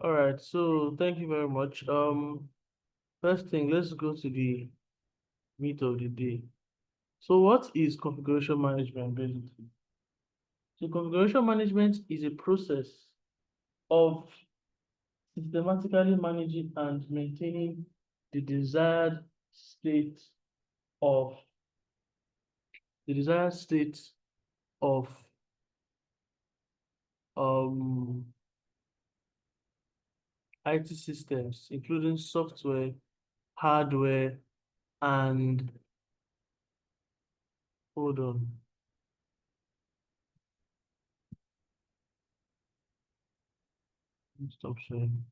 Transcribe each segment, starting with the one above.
All right, so thank you very much. First thing, let's go to the meat of the day. So what is configuration management basically? So configuration management is a process of systematically managing and maintaining the desired state of the desired state of um IT systems, including software, hardware, and hold on. Stop sharing.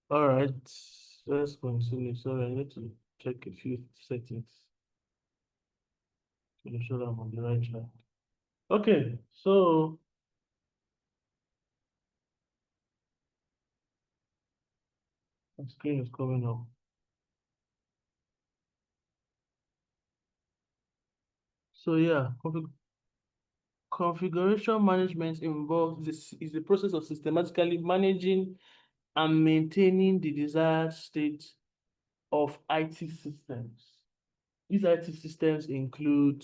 All right, let's continue. Sorry, I need to check a few settings to ensure that I'm on the right track. Okay, so the screen is coming up. So yeah, configuration management involves this is the process of systematically managing and maintaining the desired state of IT systems. These IT systems include,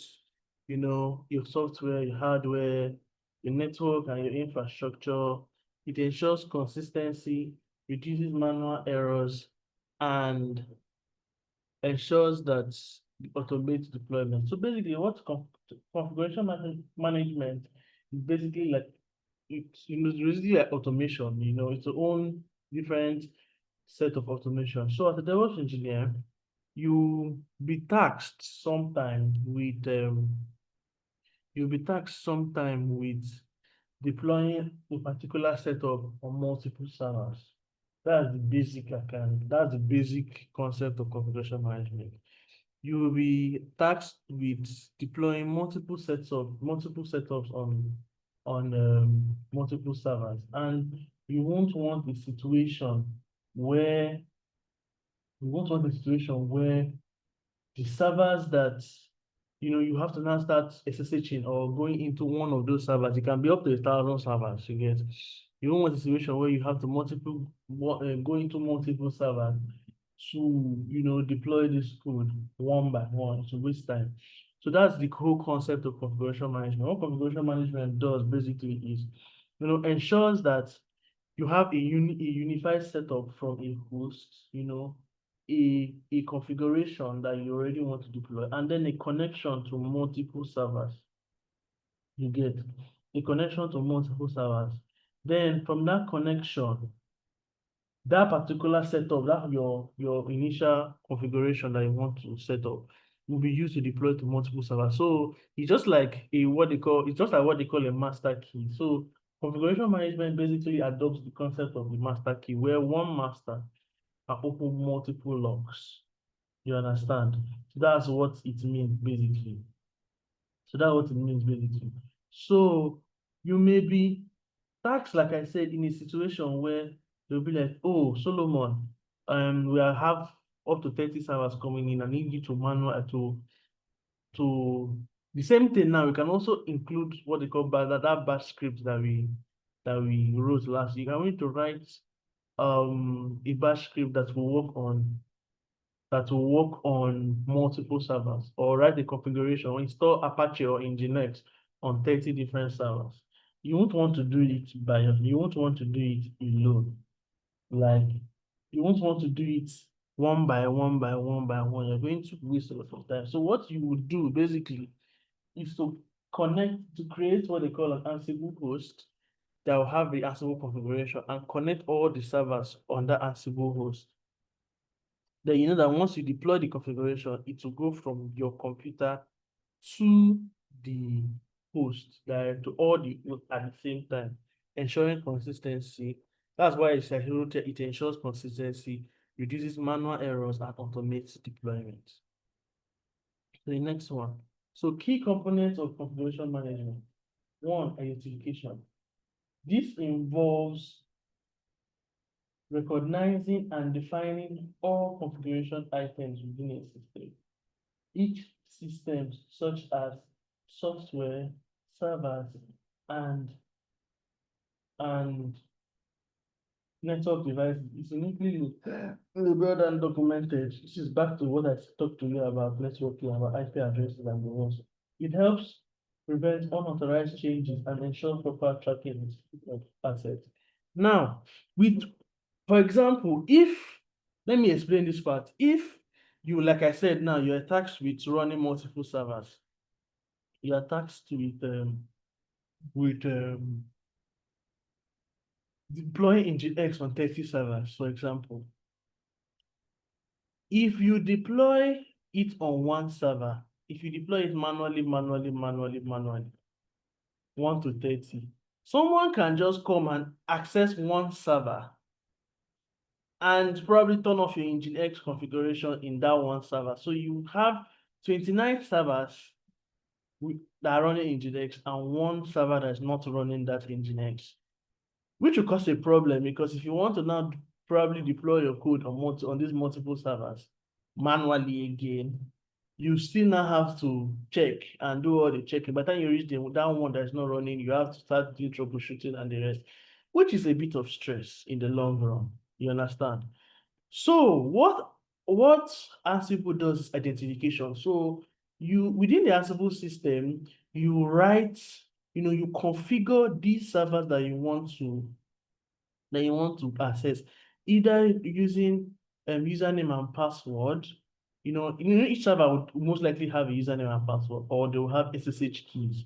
your software, your hardware, your network, and your infrastructure. It ensures consistency, reduces manual errors, and ensures that it automates deployment. So basically, what configuration management is basically like it's basically like automation. It's its own different set of automation. So as a DevOps engineer, you be taxed sometime with you'll be taxed sometime with deploying a particular setup on multiple servers. That's the basic concept of configuration management. You will be tasked with deploying multiple setups on multiple servers, and you won't want a situation where you won't want a situation where the servers that you have to now start SSHing or going into one of those servers. It can be up to 1,000 servers. You don't want a situation where you have to go into multiple servers to deploy this code one by one to waste time. So that's the whole concept of configuration management. What configuration management does basically is ensures that you have a unified setup from a host, a configuration that you already want to deploy, and then a connection to multiple servers. You get a connection to multiple servers. Then from that connection, that particular setup, that your initial configuration that you want to set up will be used to deploy to multiple servers. So it's just like what they call a master key. So configuration management basically adopts the concept of the master key, where one master can open multiple locks. You understand? So that's what it means basically. So that's what it means basically. So you may be taxed, like I said, in a situation where they'll be like, oh, Solomon, we have up to 30 servers coming in. I need you to manual to the same thing now. We can also include what they call that bash script that we wrote last week. I need to write a bash script that will work on multiple servers, or write a configuration or install Apache or Nginx on 30 different servers. You won't want to do it alone. Like, you won't want to do it one by one by one by one. You're going to waste a lot of time. So what you would do basically is to create what they call an Ansible host that will have the Ansible configuration and connect all the servers on that Ansible host. Then you know that once you deploy the configuration, it will go from your computer to the hosts direct to all the hosts at the same time, ensuring consistency. That's why it's like it ensures consistency, reduces manual errors, and automates deployment. So the next one. So key components of configuration management. One, identification. This involves recognizing and defining all configuration items within a system. Each system, such as software, servers, and and network devices, is uniquely labeled and documented. This is back to what I talked to you about networking, about IP addresses and the rest. It helps prevent unauthorized changes and ensure proper tracking of assets. Now, with, for example, if, let me explain this part. If you, like I said now, you're tasked with running multiple servers, you are tasked with deploying Nginx on 30 servers, for example. If you deploy it on one server, if you deploy it manually, 1 to 30, someone can just come and access one server and probably turn off your Nginx configuration in that one server. So you have 29 servers that are running Nginx and one server that's not running that Nginx, which will cause a problem because if you want to now probably deploy your code on these multiple servers manually again, you still now have to check and do all the checking. By the time you reach that one that's not running, you have to start doing troubleshooting and the rest, which is a bit of stress in the long run. You understand? So what Ansible does is identification. So you, within the Ansible system, you write, you configure these servers that you want to access, either using username and password. Each server would most likely have a username and password, or they will have SSH keys.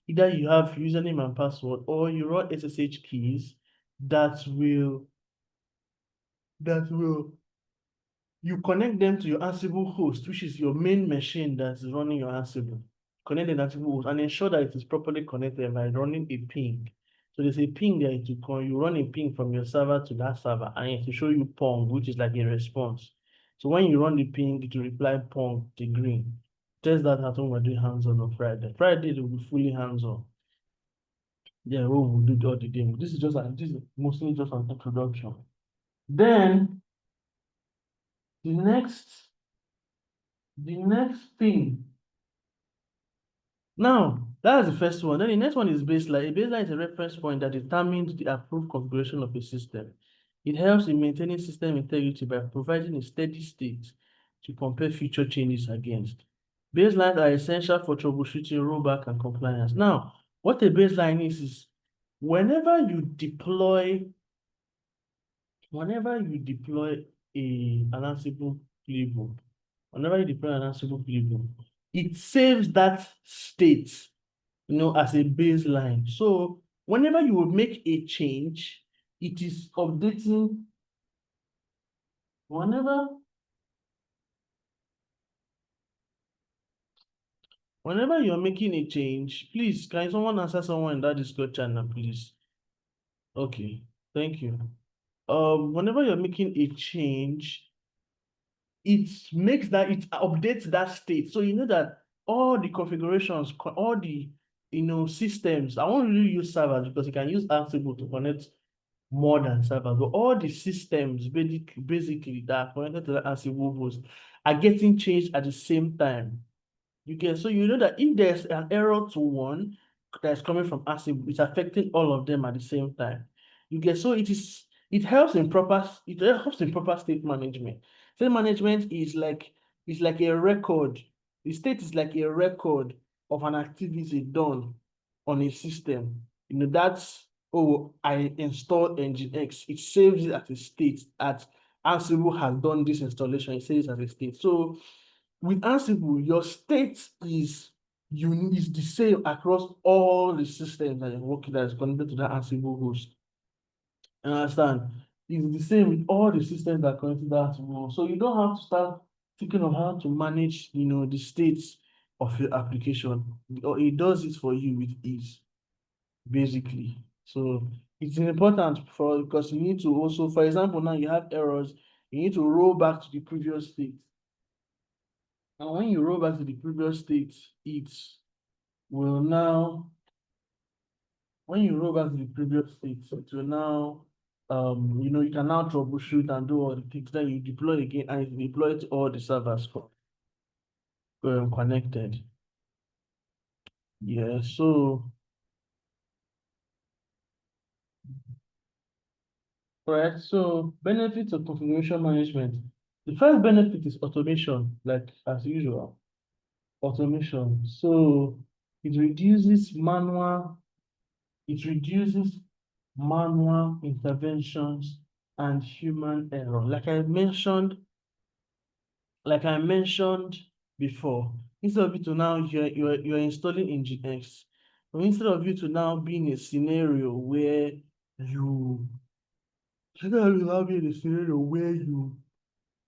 Either you have username and password, or you run SSH keys that will you connect them to your Ansible host, which is your main machine that's running your Ansible. Connect the Ansible host and ensure that it is properly connected by running a ping. So there's a ping there to call. You run a ping from your server to that server, and it will show you pong, which is like a response. So when you run the ping, it will reply pong, the green. Test that at home, we're doing hands-on on Friday. Friday, it will be fully hands-on. Yeah, we will do all the demo. This is mostly just an introduction. Then the next thing. Now, that's the first one. Then the next one is baseline. A baseline is a reference point that determines the approved configuration of a system. It helps in maintaining system integrity by providing a steady state to compare future changes against. Baselines are essential for troubleshooting, rollback, and compliance. Now, what a baseline is whenever you deploy an Ansible playbook, it saves that state, as a baseline. So whenever you will make a change, it is updating. Whenever you're making a change, please, can someone answer someone in that Discord channel, please? Okay, thank you. Whenever you're making a change, it updates that state. So you know that all the configurations, all the systems, I won't really use servers because you can use Ansible to connect more than servers, but all the systems basically that are connected to the Ansible host are getting changed at the same time. So you know that if there's an error to one that's coming from Ansible, it's affecting all of them at the same time. So it helps in proper state management. State management is like a record. The state is like a record of an activity done on a system. That's, oh, I installed Nginx. It saves it as a state that Ansible has done this installation. It saves it as a state. So with Ansible, your state is the same across all the systems that you're working that is connected to the Ansible host. You understand? It's the same with all the systems that are connected to that Ansible host. So you don't have to start thinking of how to manage, the states of your application, or it does it for you with ease, basically. So it's important for, because you need to also, for example, now you have errors, you need to roll back to the previous state. And when you roll back to the previous state, it will now, when you roll back to the previous state, it will now, you can now troubleshoot and do all the things. Then you deploy again, and you deploy to all the servers connected. Yeah, so, right. So benefits of configuration management. The first benefit is automation, like as usual, automation. So it reduces manual interventions and human error. Like I mentioned before, instead of you to now you're installing Nginx, or instead of you to now be in a scenario where you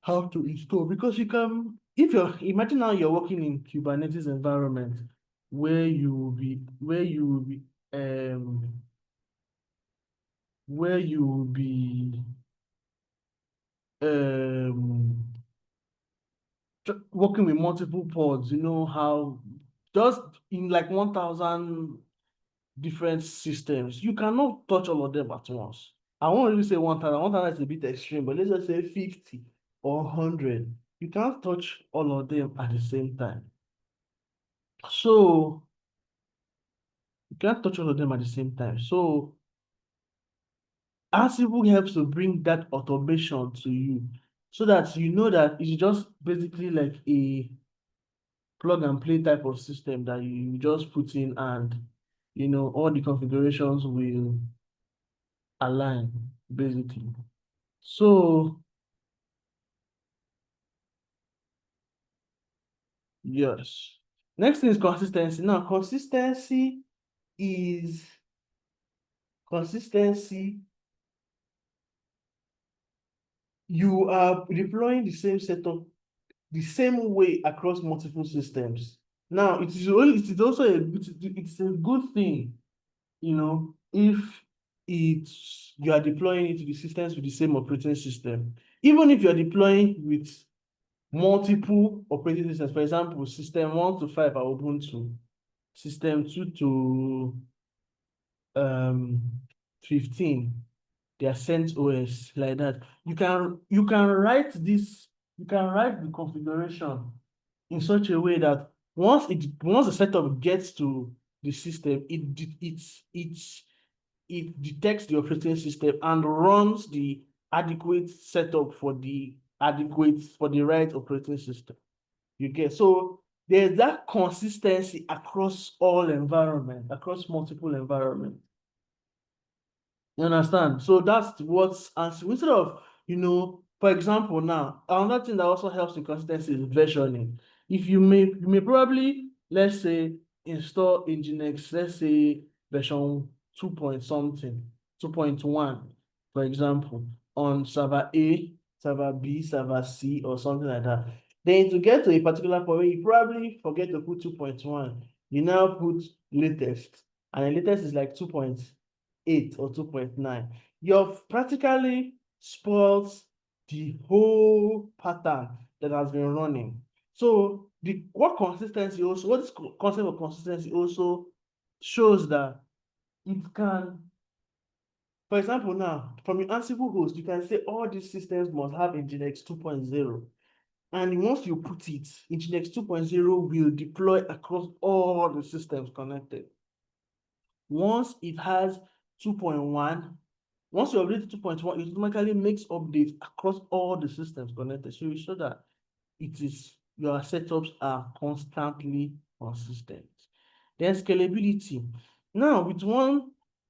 have to install, because you can, if you're, imagine now you're working in Kubernetes environment um where you will be um working with multiple pods, how just in like 1,000 different systems, you cannot touch all of them at once. I won't really say 1,000. 1,000 is a bit extreme, but let's just say 50 or 100. You can't touch all of them at the same time. So you can't touch all of them at the same time. So Ansible helps to bring that automation to you, so that you know that it's just basically like a plug and play type of system that you just put in, and all the configurations will align, basically. So yes. Next thing is consistency. Now, is consistency. You are deploying the same setup the same way across multiple systems. Now, it is also it's a good thing, if you are deploying it to the systems with the same operating system. Even if you are deploying with multiple operating systems, for example, system 1 to 5 are Ubuntu, system 2 to 15, they are CentOS, like that. You can write the configuration in such a way that once the setup gets to the system, it detects the operating system and runs the adequate setup for the right operating system. You get, so there's that consistency across all environments, across multiple environments. You understand? So that's what's answer. Instead of, for example, now, another thing that also helps in consistency is versioning. If you may probably, let's say, install Nginx, let's say version 2 point something, 2.1, for example, on server A, server B, server C, or something like that. Then to get to a particular point where you probably forget to put 2.1, you now put latest, and the latest is like 2.8 or 2.9. You've practically spoiled the whole pattern that has been running. So what this concept of consistency also shows that it can, for example, now from your Ansible host, you can say all these systems must have Nginx 2.0. And once you put it, Nginx 2.0 will deploy across all the systems connected. Once it has 2.1, once you update to 2.1, it automatically makes updates across all the systems connected. So you show that your setups are constantly consistent. Then scalability. Now,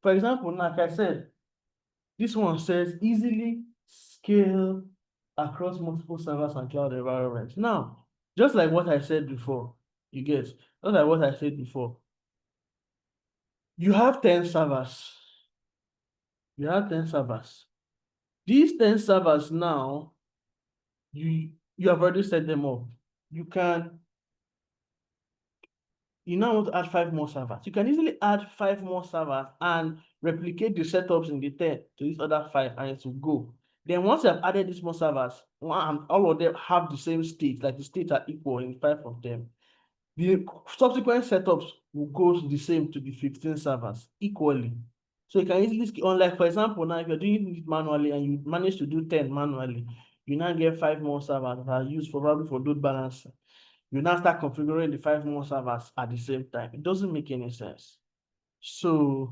for example, like I said, this one says easily scale across multiple servers and cloud environments. Now, just like what I said before, you have 10 servers. You have 10 servers. These 10 servers now, you have already set them up. You can you now want to add 5 more servers. You can easily add 5 more servers and replicate the setups in the 10 to these other 5, and it will go. Then once you have added these more servers, and all of them have the same state, like the states are equal in 5 of them, the subsequent setups will go the same to the 15 servers equally. So you can easily, unlike for example, now if you're doing it manually and you manage to do 10 manually, you now get 5 more servers that are used for probably for load balancing. You now start configuring the 5 more servers at the same time. It doesn't make any sense. So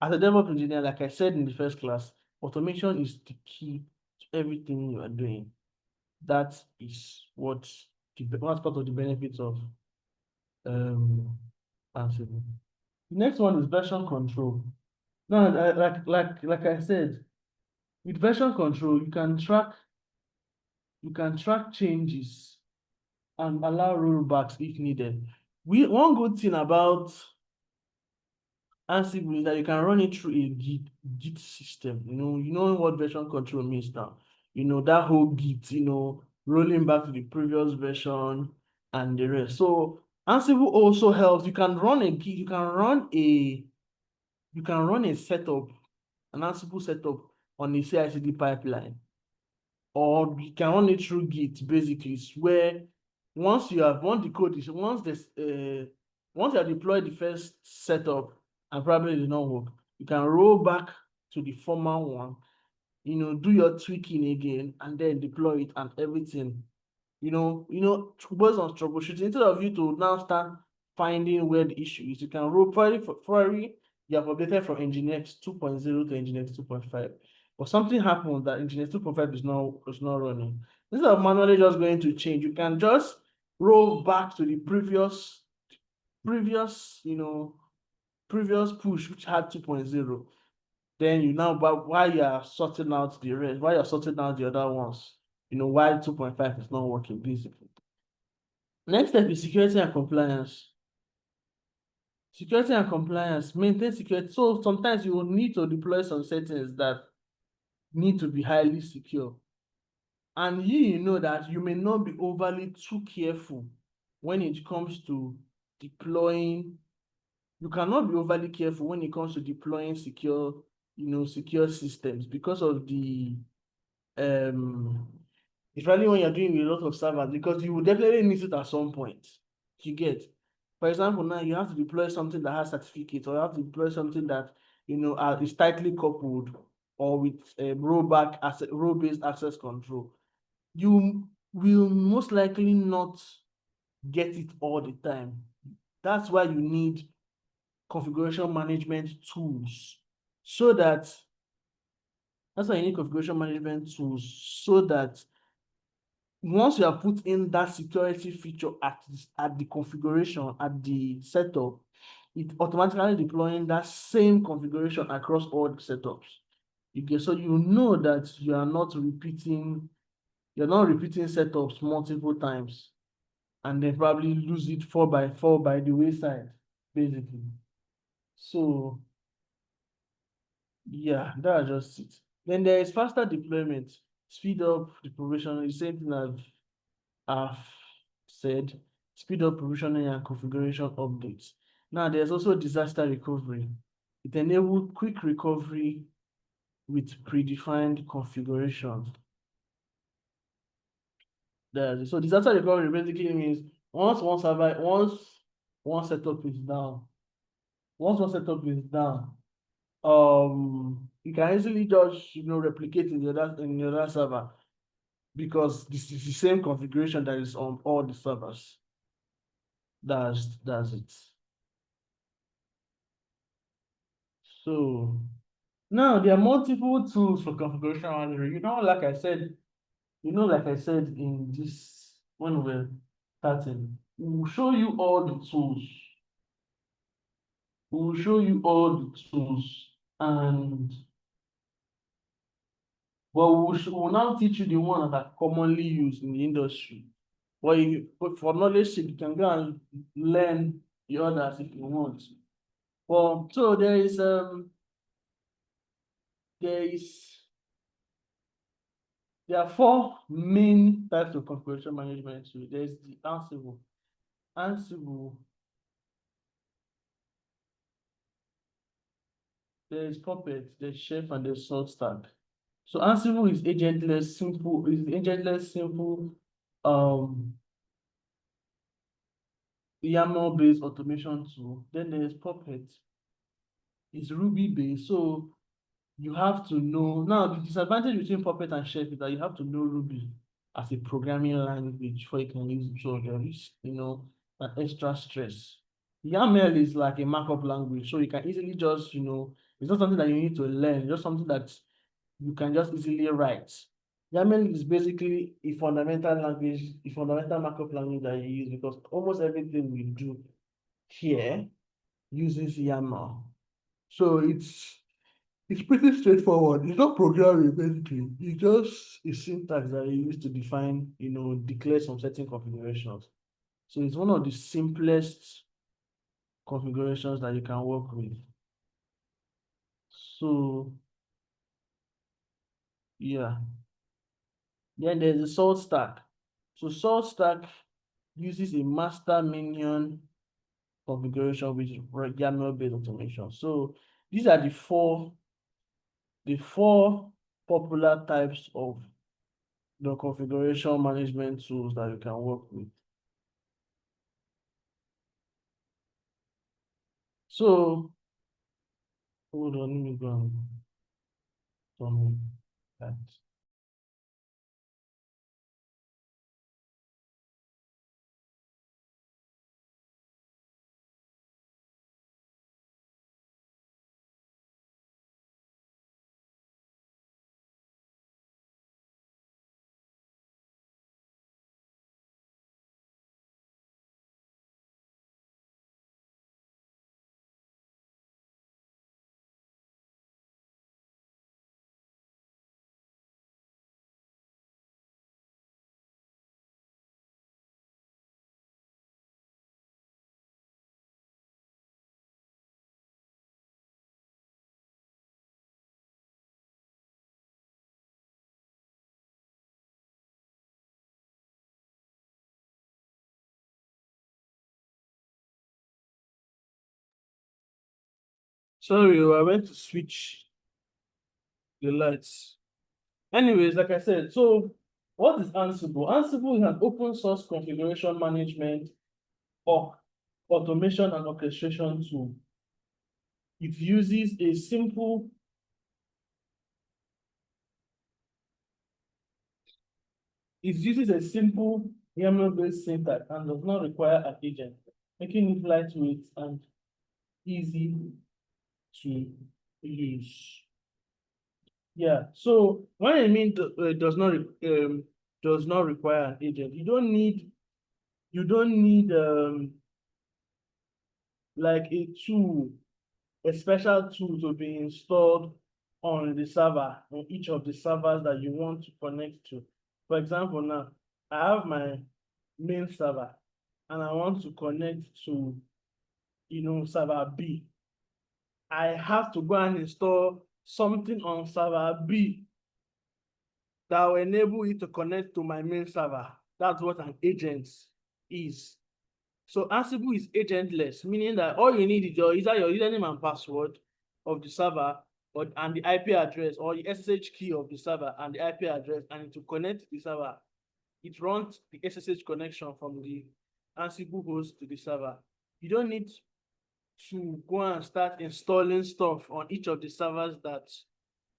as a DevOps engineer, like I said in the first class, automation is the key to everything you are doing. That is what's part of the benefits of Ansible. The next one is version control. Now, like I said, with version control, you can track changes and allow rollbacks if needed. One good thing about Ansible is that you can run it through a Git system. You know what version control means now. That whole Git, rolling back to the previous version and the rest. So Ansible also helps. You can run a Git, you can run a setup, an Ansible setup on a CI/CD pipeline, or you can run it through Git. Basically, it's where once you have once you have deployed the first setup and probably it did not work, you can roll back to the former one, do your tweaking again, and then deploy it and everything. Based on troubleshooting, instead of you to now start finding where the issue is, you can roll probably you have updated from Nginx 2.0 to Nginx 2.5. But something happened that Nginx 2.5 is not running. Instead of manually just going to change, you can just roll back to the previous push which had 2.0. Then while you are sorting out the rest, while you're sorting out the other ones, why 2.5 is not working, basically. Next step is security and compliance. Security and compliance, maintain security. So sometimes you will need to deploy some settings that need to be highly secure. And you know that you may not be overly too careful when it comes to deploying. You cannot be overly careful when it comes to deploying secure systems because of the especially when you're doing a lot of servers, because you will definitely need it at some point. You get, for example, now you have to deploy something that has certificates, or you have to deploy something that is tightly coupled or with role-based access control. You will most likely not get it all the time. That's why you need configuration management tools so that that's why you need configuration management tools so that once you have put in that security feature at the configuration, at the setup, it automatically deploying that same configuration across all the setups. So you know that you're not repeating setups multiple times and then probably lose it 4x4 by the wayside, basically. So yeah, that's just it. Then there is faster deployment, speed up the provision. The same thing I've said, speed up provisioning and configuration updates. Now, there's also disaster recovery. It enables quick recovery with predefined configuration. So disaster recovery basically means once one setup is down, you can easily just replicate in the other server, because this is the same configuration that is on all the servers. That's it. So now there are multiple tools for configuration management. Like I said in this when we're starting, we will show you all the tools. And but we'll now teach you the ones that are commonly used in the industry. But for knowledge sake, you can go and learn the others if you want. Well, so there is there are 4 main types of configuration management tools. There's the Ansible. Ansible there's Puppet, there's Chef, and there's Salt Stack. So Ansible is agentless, simple, um, YAML-based automation tool. Then there's Puppet, it's Ruby-based. So you have to know, now the disadvantage between Puppet and Chef is that you have to know Ruby as a programming language before you can use it. So there is, an extra stress. YAML is like a markup language, so you can easily just, it's not something that you need to learn, it's just something that you can just easily write. YAML is basically a fundamental language, a fundamental markup language that you use because almost everything we do here uses YAML. So it's pretty straightforward. It's not programming basically. It's just a syntax that you use to define, declare some certain configurations. So it's one of the simplest configurations that you can work with. So yeah. Then there's the salt stack. So salt stack uses a master minion configuration with YAML-based automation. So these are the four popular types of the configuration management tools that you can work with. So hold on, let me go and turn that. Sorry, I went to switch the lights. Anyways, like I said, so what is Ansible? Ansible is an open source configuration management or automation and orchestration tool. It uses a simple YAML-based syntax and does not require an agent, making it lightweight and easy to use. Yeah. So when I mean does not require an agent, you don't need like a special tool to be installed on the server, on each of the servers that you want to connect to. For example, now I have my main server and I want to connect to, server B. I have to go and install something on server B that will enable it to connect to my main server. That's what an agent is. So Ansible is agentless, meaning that all you need is either your username and password of the server and the IP address, or the SSH key of the server and the IP address, and to connect to the server. It runs the SSH connection from the Ansible host to the server. You don't need to go and start installing stuff on each of the servers that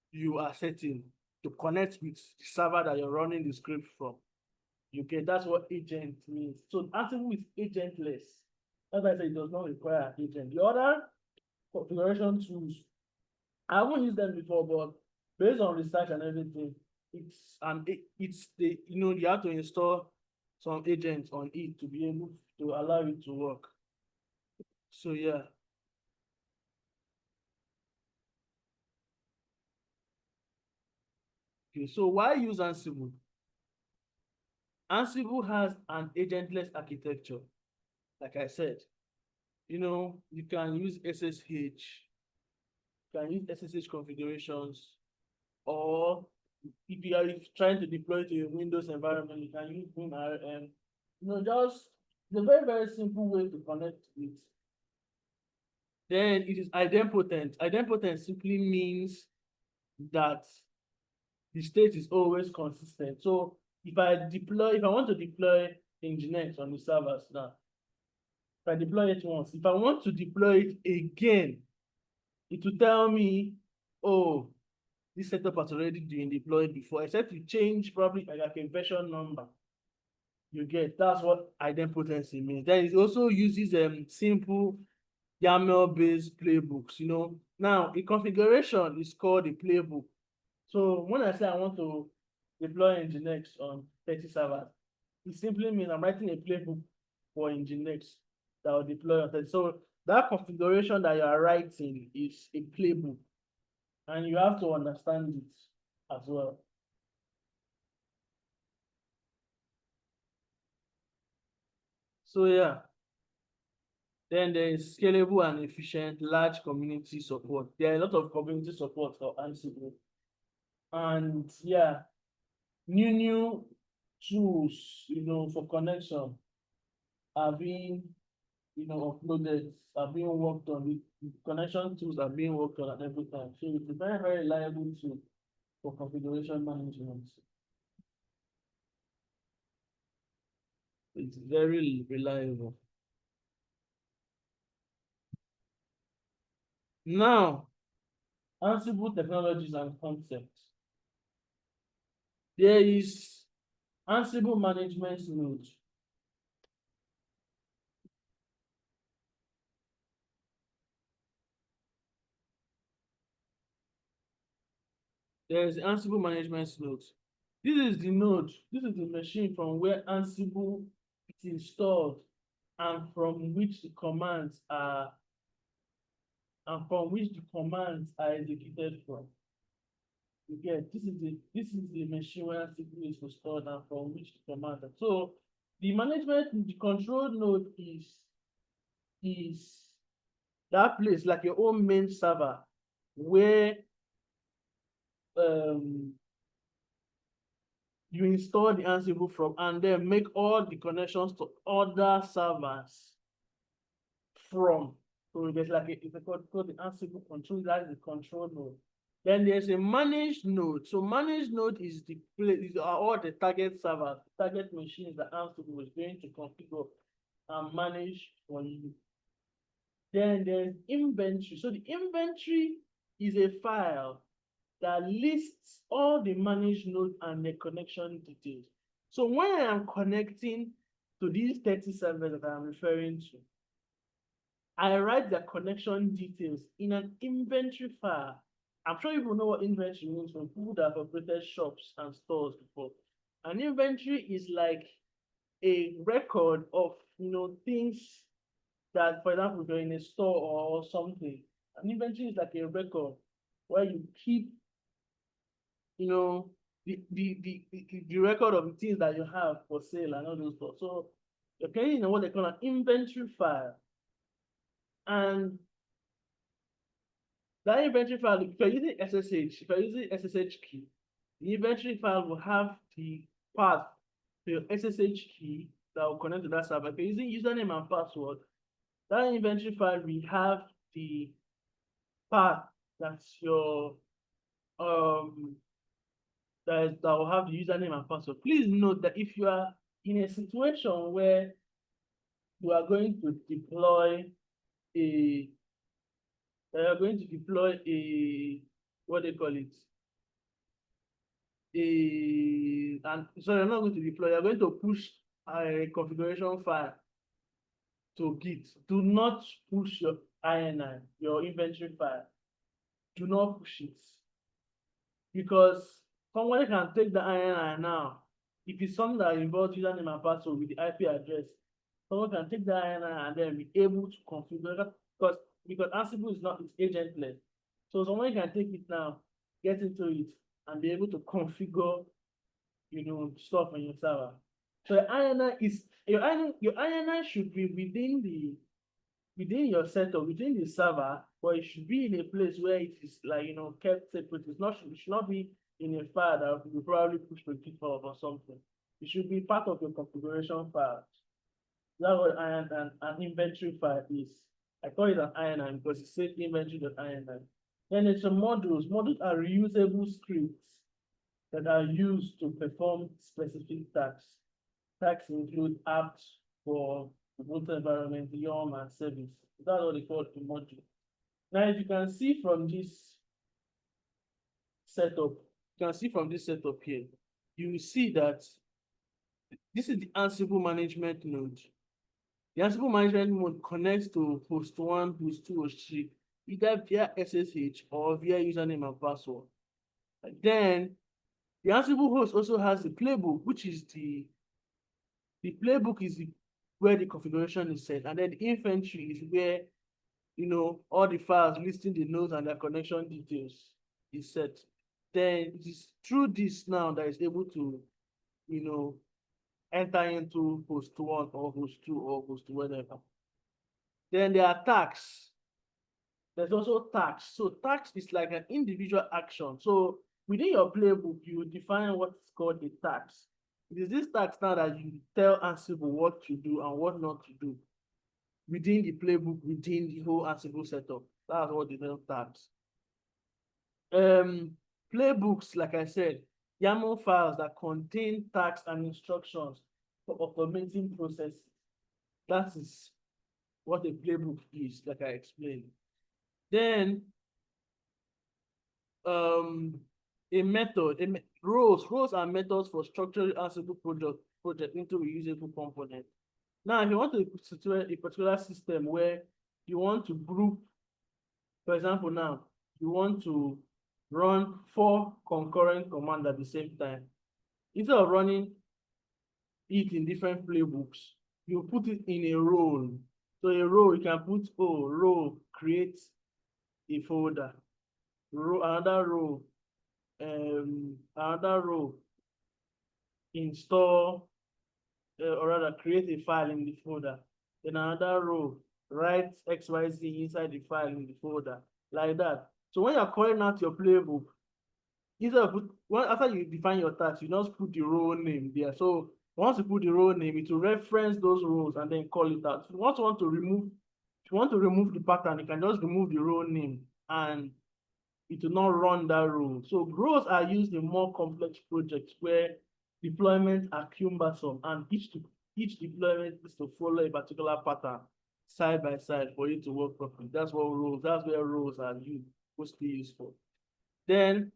you are setting to connect with the server that you're running the script from. You get that's what agent means. So Ansible is agentless. As I said, it does not require an agent. The other configuration tools, I haven't used them before, but based on research and everything, you have to install some agents on it to be able to allow it to work. So yeah. Okay, so why use Ansible? Ansible has an agentless architecture. Like I said, you can use SSH, you can use SSH configurations, or if you are trying to deploy to a Windows environment, you can use WinRM. Just it's a very, very simple way to connect with Then it is idempotent. Idempotent simply means that the state is always consistent. So if I want to deploy Nginx on the servers now, if I deploy it once, if I want to deploy it again, it will tell me, oh, this setup has already been deployed before, except you change probably like a version number. You get, that's what idempotency means. Then it also uses simple YAML-based playbooks. Now a configuration is called a playbook. So when I say I want to deploy Nginx on 30 servers, it simply means I'm writing a playbook for Nginx that will deploy on 30. So that configuration that you are writing is a playbook, and you have to understand it as well. So yeah, then there is scalable and efficient large community support. There are a lot of community support for Ansible. And yeah, new tools, for connection are being, uploaded, are being worked on. The connection tools are being worked on at every time. So it's a very, very reliable tool for configuration management. It's very reliable. Now, Ansible technologies and concepts. There is Ansible management node. There is Ansible management node. This is the node. This is the machine from where Ansible is installed and from which the commands are executed from. You get, this is the machine where Ansible is installed and from which the commands are. So the control node is that place, like your own main server, where you install the Ansible from, and then make all the connections to other servers from. So there's like it's called the Ansible control. That is the control node. Then there's a managed node. So managed node is the place, these are all the target servers, target machines that Ansible is going to configure and manage for you. Then there's inventory. So the inventory is a file that lists all the managed nodes and the connection details. So when I am connecting to these 30 servers that I'm referring to, I write the connection details in an inventory file. I'm sure you know what inventory means from people that have operated shops and stores before. An inventory is like a record of things that, for example, if you're in a store or something, an inventory is like a record where you keep the record of the things that you have for sale and all those stuff. So you're creating what they call an inventory file. And that inventory file, if you're using SSH key, the inventory file will have the path to your SSH key that will connect to that server. If you're using username and password, that inventory file will have the path that's your that will have the username and password. Please note that if you are in a situation where you are going to deploy a what they call it, and so you're not going to deploy, you're going to push a configuration file to Git. Do not push your INI, your inventory file. Do not push it, because someone can take the INI now. If it's something that involves username and password with the IP address, someone can take the INI and then be able to configure, because Ansible is not, it's agentless. So someone can take it now, get into it, and be able to configure, stuff on your server. So your INI should be within your setup, within the server, but it should be in a place where it is like kept separate. It should not be in a file that you probably push to GitHub or something. It should be part of your configuration file. That's what an inventory file is. I call it an INI because it's safe inventory.ini. Then there's some modules. Modules are reusable scripts that are used to perform specific tasks. Tasks include apps for Ubuntu environment, YOM, and service. That's what they call a module. Now, if you can see from this setup, here, you will see that this is the Ansible management node. The Ansible management node connects to host 1, host 2, host 3, either via SSH or via username and password. And then the Ansible host also has the playbook, which is the playbook is where the configuration is set, and then the inventory is where all the files listing the nodes and their connection details is set. Then it is through this now that is able to enter into host 1 or host 2 or host whatever. Then there are tags. There's also tags. So tags is like an individual action. So within your playbook, you define what's called the tags. It is this tags now that you tell Ansible what to do and what not to do within the playbook, within the whole Ansible setup. That's what they call tags. Playbooks, like I said, YAML files that contain tags and instructions for automating processes. That is what a playbook is, like I explained. Then a method, roles are methods for structuring Ansible project into reusable component. Now, if you want to situate a particular system where you want to group, for example, now you want to run 4 concurrent commands at the same time. Instead of running it in different playbooks, you put it in a role. So a role, you can put role, create a folder, another role, install, or rather create a file in the folder. Then another role, write XYZ inside the file in the folder, like that. So when you're calling out your playbook, after you define your task, you just put the role name there. So once you put the role name, it will reference those roles and then call it out. If you want to remove the pattern, you can just remove the role name and it will not run that role. So roles are used in more complex projects where deployments are cumbersome and each deployment is to follow a particular pattern side by side for it to work properly. That's where roles are mostly used for. Then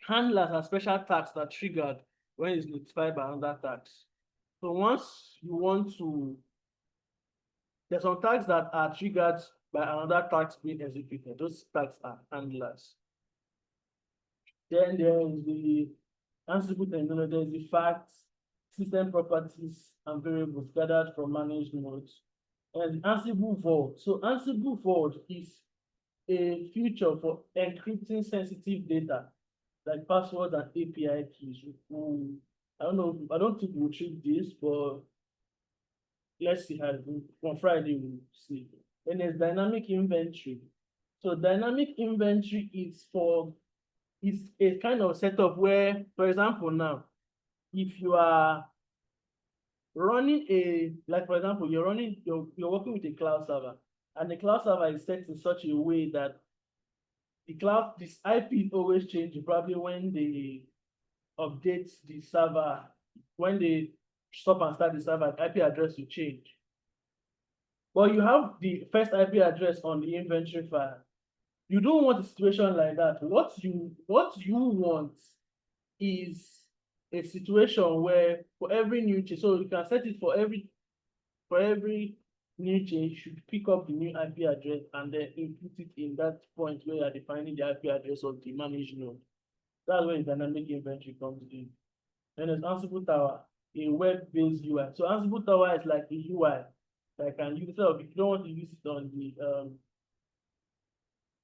handlers are special tasks that are triggered when it's notified by another task. So once you want to, there's some tasks that are triggered by another task being executed. Those tasks are handlers. Then there is the Ansible terminology, there's the facts, system properties, and variables gathered from managed nodes. And Ansible Vault. So Ansible Vault is a feature for encrypting sensitive data like passwords and API keys. I don't think we'll treat this, but let's see how on Friday we'll see. Then there's dynamic inventory. So dynamic inventory is a kind of setup where, for example, now, if you are running for example, you're working with a cloud server, and the cloud server is set in such a way that this IP is always changing, probably when they update the server, when they stop and start the server, IP address will change. But you have the first IP address on the inventory file. You don't want a situation like that. What you want is a situation where for every new change, so you can set it for every new change, you should pick up the new IP address and then input it in that point where you are defining the IP address of the managed node. That's where the dynamic inventory comes in. Then there's Ansible Tower, a web-based UI. So Ansible Tower is like a UI that I can use. So if you don't want to use it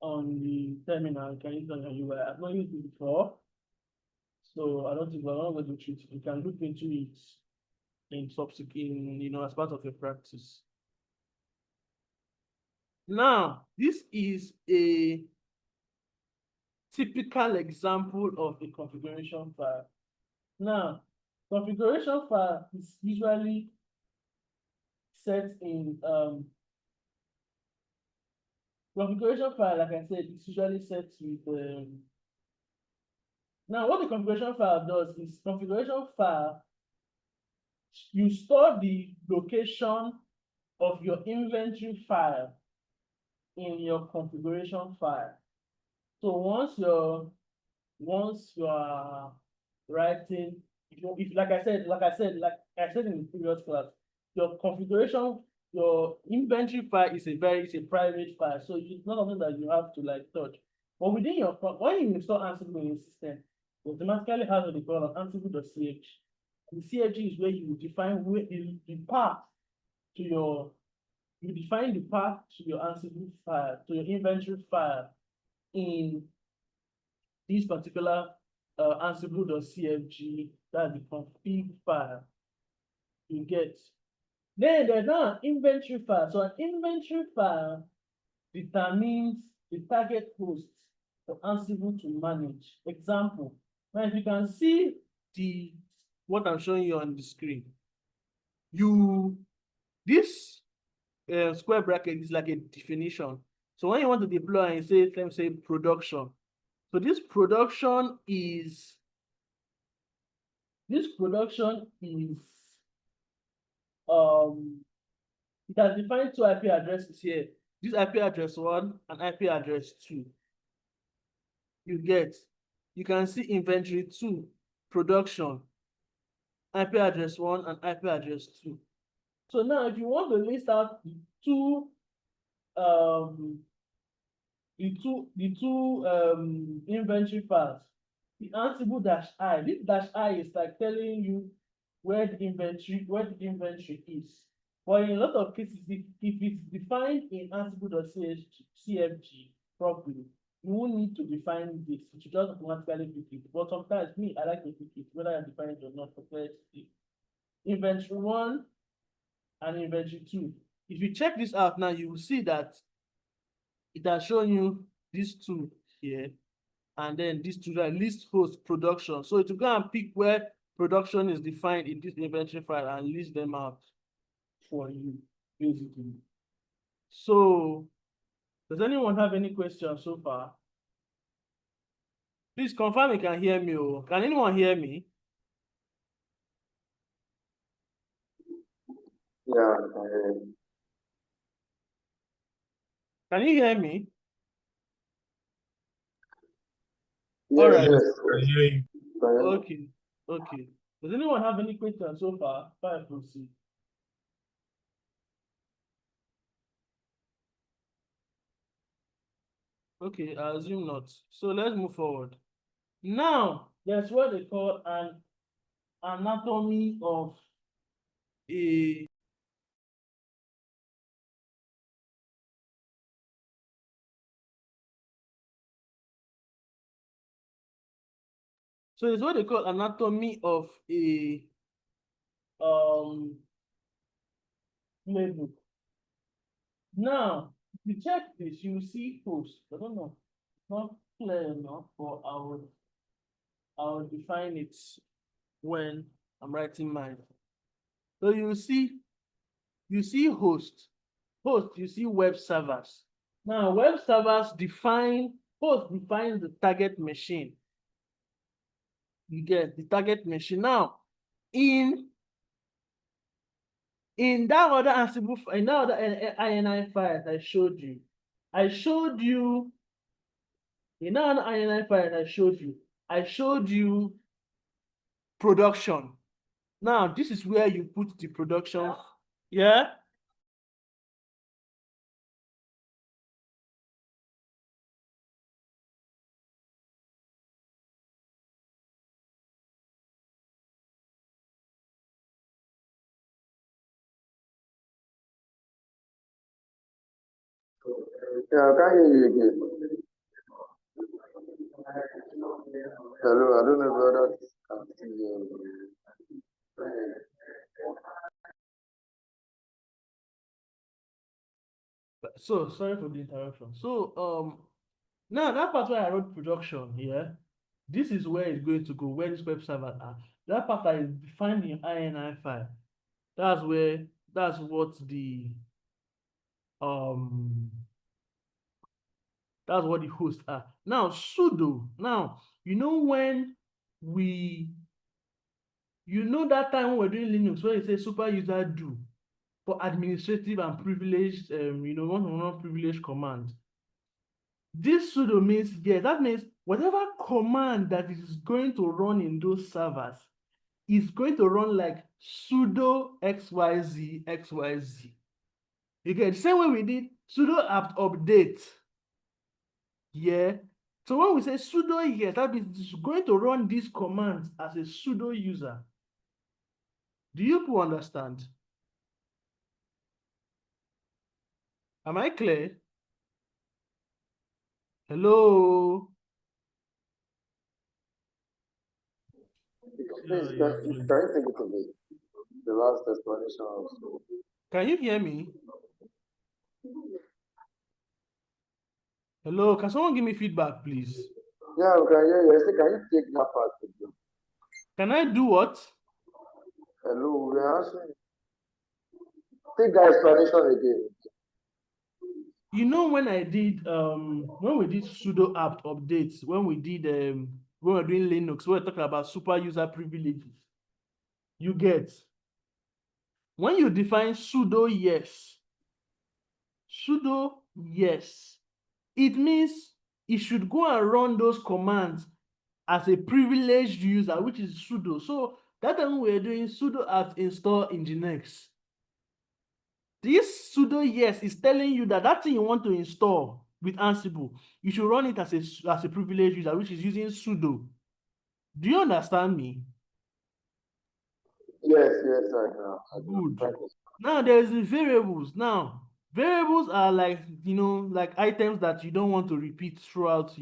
on the terminal, you can use it on your UI. I've not used it before, so I don't think we're not going to treat it. You can look into it in subsequent, as part of your practice. Now, this is a typical example of a configuration file. Now, configuration file is usually set in Configuration file, like I said, is usually set with now what the configuration file does is configuration file, you store the location of your inventory file in your configuration file. So once you are writing, if like I said in the previous class, your configuration, your inventory file is a private file, so it's not something that you have to like touch. But within your, when you install Ansible in your system, it automatically has what they call an Ansible.ch. The CFG is where you define where the path to your, you define the path to your Ansible file, to your inventory file in this particular Ansible.cfg, that's the config file you get. Then there's now an inventory file. So an inventory file determines the target host for Ansible to manage. Example, now if you can see what I'm showing you on the screen, this square bracket is like a definition. So when you want to deploy and say, let me say production. So this production is it has defined two IP addresses here. This IP address 1 and IP address 2. You can see inventory 2, production, IP address 1 and IP address 2. So now if you want to list out the two inventory files, the Ansible -I, this -I is like telling you where the inventory is. But in a lot of cases, if it's defined in Ansible.cfg properly, you won't need to define this. It should just automatically pick it. But sometimes I like to pick it, whether I define it or not, for clarity. Inventory 1 and inventory 2. If you check this out now, you will see that it has shown you these two here, and then these two, that list host production. So to go and pick where production is defined in this inventory file and list them out for you, basically. So does anyone have any questions so far? Please confirm you can hear me. Can anyone hear me? Yeah. Can you hear me? Yes, all right. Yes. Okay. Does anyone have any questions so far? Before I proceed. Okay, I assume not. So let's move forward. Now, there's what they call an anatomy of a it's what they call anatomy of a playbook. Now, if you check this, you will see post. I don't know, it's not clear enough, but I will define it when I'm writing mine. So you see host, you see web servers. Now, web servers host defines the target machine. You get the target machine. Now, in that other Ansible, in that other INI file I showed you, in that other INI file I showed you production. Now, this is where you put the production. Yeah. Yeah, I can't hear you again. Hello, I don't know whether can still hear you. So sorry for the interruption. So now that part where I wrote production here, this is where it's going to go, where this web server are. That part that is defined in INI file. That's what the That's what the hosts are. Now, sudo. Now, you know when that time when we're doing Linux, where it says super user do for administrative and privileged, one privileged command. This sudo means, yes, that means whatever command that is going to run in those servers is going to run like sudo xyz xyz. You get the same way we did sudo apt update. Yeah. So when we say sudo here, that means it's going to run these commands as a sudo user. Do you people understand? Am I clear? Hello? Please, can you take it to the last explanation also? Can you hear me? Hello, can someone give me feedback, please? Yeah, we can hear you. I say, can you take that part again? Can I do what? Hello, we are asking. Take that explanation again. You know, when we did sudo apt updates, when we're doing Linux, we're talking about super user privileges. You get, when you define sudo yes, it means it should go and run those commands as a privileged user, which is sudo. So that time we're doing sudo apt install nginx. This sudo yes is telling you that thing you want to install with Ansible, you should run it as a privileged user, which is using sudo. Do you understand me? Yes, I know. Good. Now there's the variables. Now, variables are like, like items that you don't want to repeat throughout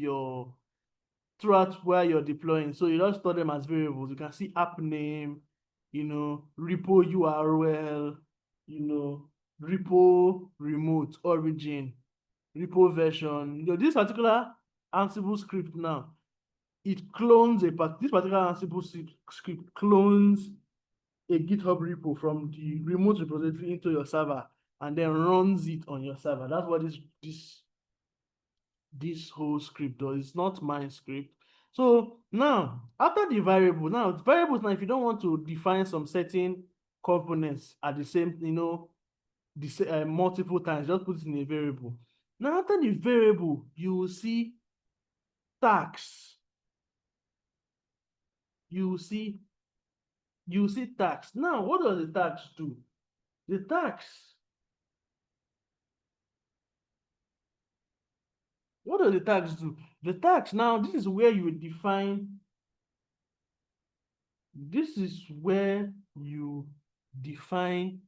where you're deploying. So you just store them as variables. You can see app name, repo URL, repo remote origin, repo version. This particular Ansible script now, it clones this particular Ansible script clones a GitHub repo from the remote repository into your server and then runs it on your server. That's what this whole script does. It's not my script. So now, after the variables, if you don't want to define some certain components at the same, multiple times, just put it in a variable. Now, after the variable, you will see tags. You will see tags. Now, what does the tags do? The tags, what do the tags do? The tags, now, this is where you define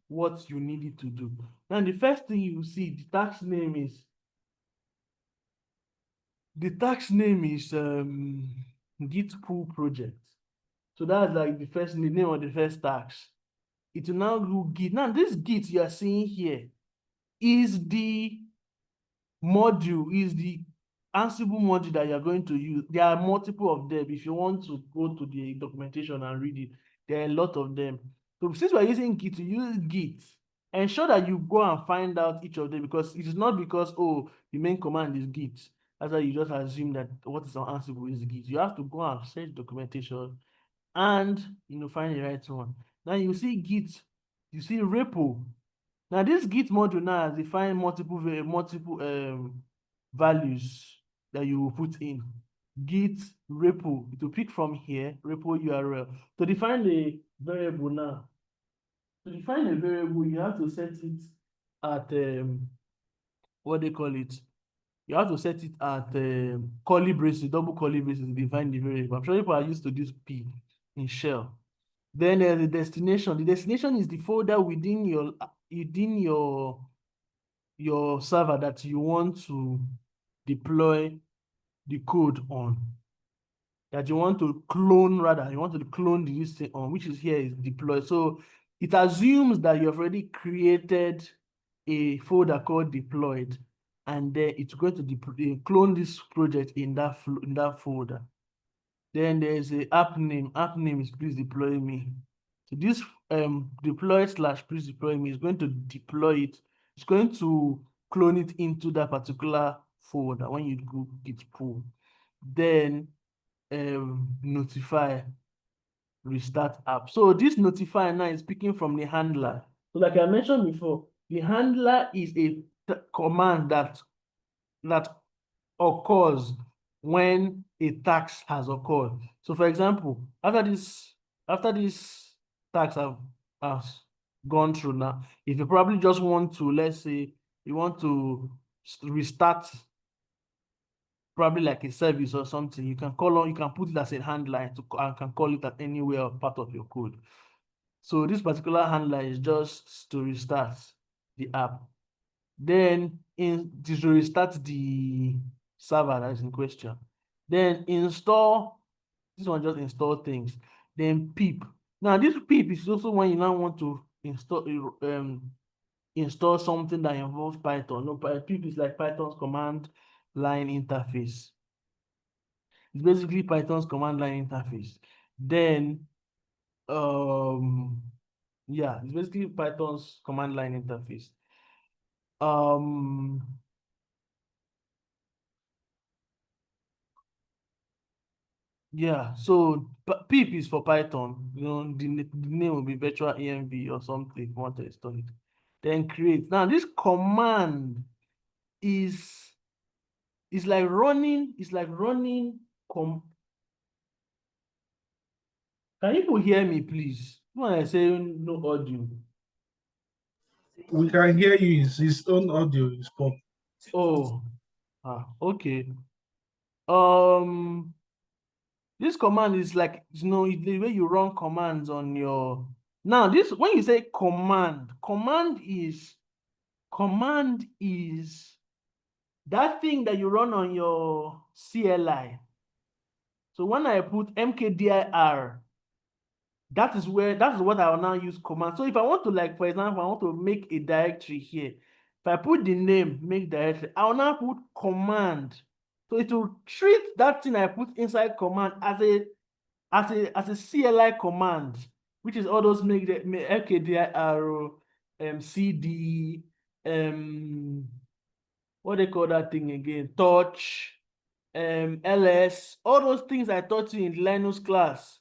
what you need it to do. Now, the first thing you see, the tax name is Git pull project. So that's like the name of the first tax. It will now do Git. Now, this Git you are seeing here is the Ansible module that you're going to use. There are multiple of them. If you want to go to the documentation and read it, there are a lot of them. So since we're using Git, to use Git, ensure that you go and find out each of them, because it is not because, oh, the main command is Git. That's why you just assume that what is on Ansible is Git. You have to go and search documentation and find the right one. Now you see Git, you see repo. Now this Git module now has defined multiple values that you will put in. Git repo, it will pick from here, repo URL. To define the variable now, you have to set it at what they call it. You have to set it at curly braces, double curly braces to define the variable. I'm sure people are used to this P in shell. Then there's the destination. The destination is the folder within your server that you want to deploy the code on. That you want to clone, you want to clone the list on, which is here is deploy. So it assumes that you've already created a folder called deployed, and then it's going to clone this project in that folder. Then there's a app name. App name is please deploy me. So this deploy / please deploy me is going to deploy it. It's going to clone it into that particular folder when you go git pull. Then notify, restart app. So this notify now is picking from the handler. So like I mentioned before, the handler is a command that occurs when a task has occurred. So for example, after this task has gone through now, if you probably just want to, let's say you want to restart probably like a service or something, you can put it as a handler and can call it at anywhere or part of your code. So this particular handler is just to restart the app. Then to restart the server that is in question. Then install, this one just install things. Then pip. Now this pip is also when you now want to install something that involves Python. No, pip is like Python's command line interface. It's basically Python's command line interface. Then yeah, it's basically Python's command line interface. Yeah, so pip is for Python. You know, the name will be virtual env or something if you want to install it. Then create. Now this command is like running. It's like running. Can you hear me, please? When I say no audio. We can hear you. His own audio is poor. Oh, okay. This command is like, you know, the way you run commands on your. Now, this when you say command is that thing that you run on your CLI. So when I put mkdir, that is what I will now use command. So if I want to, like, for example, I want to make a directory here. If I put the name, make directory, I will now put command. So it will treat that thing I put inside command as a CLI command, which is all those make mkdir, cd, what they call that thing again, touch, ls, all those things I taught you in Linux class.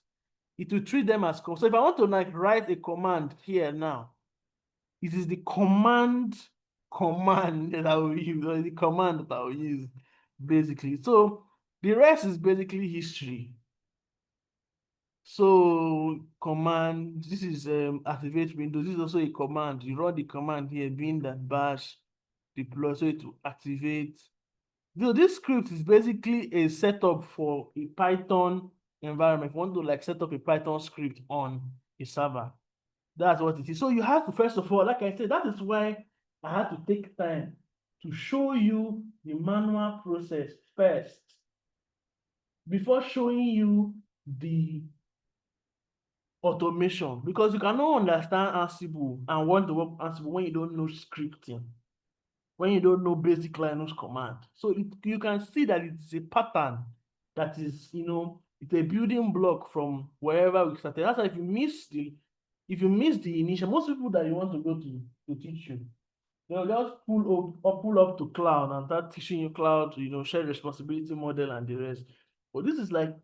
It will treat them as so if I want to like write a command here now, it is the command that I will use, or the command that I will use, basically. So the rest is basically history. So command, this is activate Windows. This is also a command. You run the command here, being that bash deploy, so it will activate. So this script is basically a setup for a Python environment. If you want to like set up a Python script on a server, that's what it is. So you have to, first of all, like I said, that is why I had to take time to show you the manual process first before showing you the automation, because you cannot understand Ansible and want to work Ansible when you don't know scripting, when you don't know basic Linux command. So you can see that it's a pattern that is, you know, it's a building block from wherever we started. That's why if you miss the initial, most people that you want to go to teach you, they'll just pull up to cloud and start teaching you cloud, you know, shared responsibility model and the rest. But this is like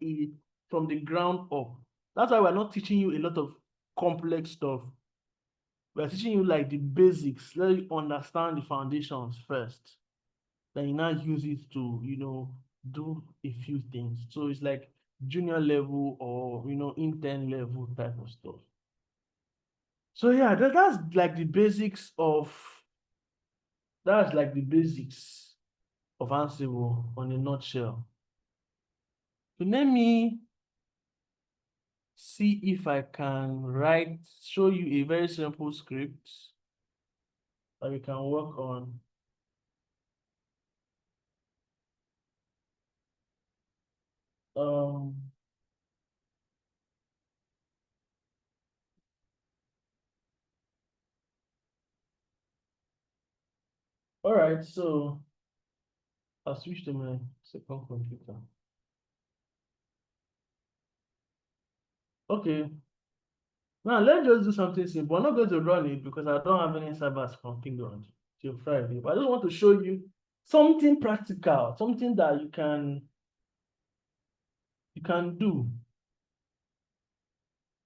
from the ground up. That's why we're not teaching you a lot of complex stuff. We're teaching you like the basics. Let you understand the foundations first. Then you now use it to, you know, do a few things. So it's like junior level or, you know, intern level type of stuff. So yeah, that's like the basics of Ansible on a nutshell. So let me see if I can show you a very simple script that we can work on. All right, so I'll switch to my second computer. Okay. Now let's just do something simple. I'm not going to run it because I don't have any servers configured till Friday. But I just want to show you something practical, something that you can do,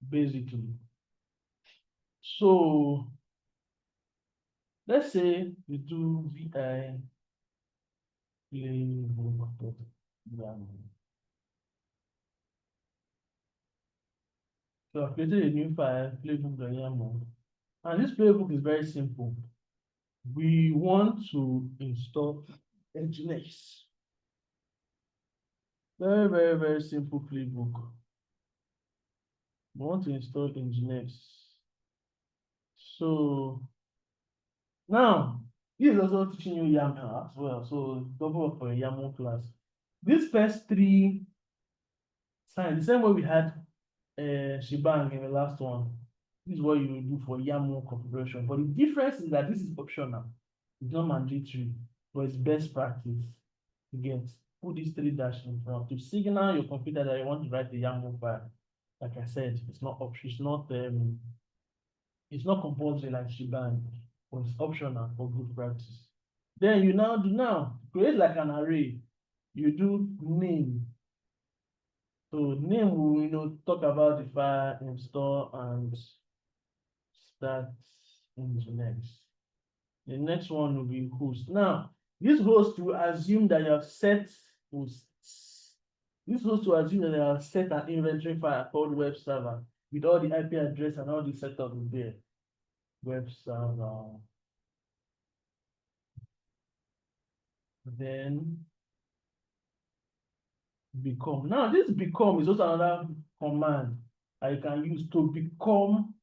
basically. So let's say we do VI playbook. So I've created a new file, playbook.yaml. And this playbook is very simple. We want to install Nginx. Very, very, very simple playbook. We want to install Nginx. So now, this is also teaching you YAML as well. So double up for a YAML class. These first three signs, the same way we had shebang in the last one. This is what you will do for YAML configuration. But the difference is that this is optional. It's not mandatory, but it's best practice. You get, put these three dashes in front to signal your computer that you want to write the YAML file. Like I said, it's not optional. It's not compulsory like shebang, but it's optional for good practice. Then you now create like an array. You do name. So name will talk about the file, install, and start Nginx. The next one will be host. Now, this host will assume that you have set hosts. This host will assume that you have set an inventory file called web server with all the IP address and all the setup there. Web server. Then become. Now, this become is also another command I can use to become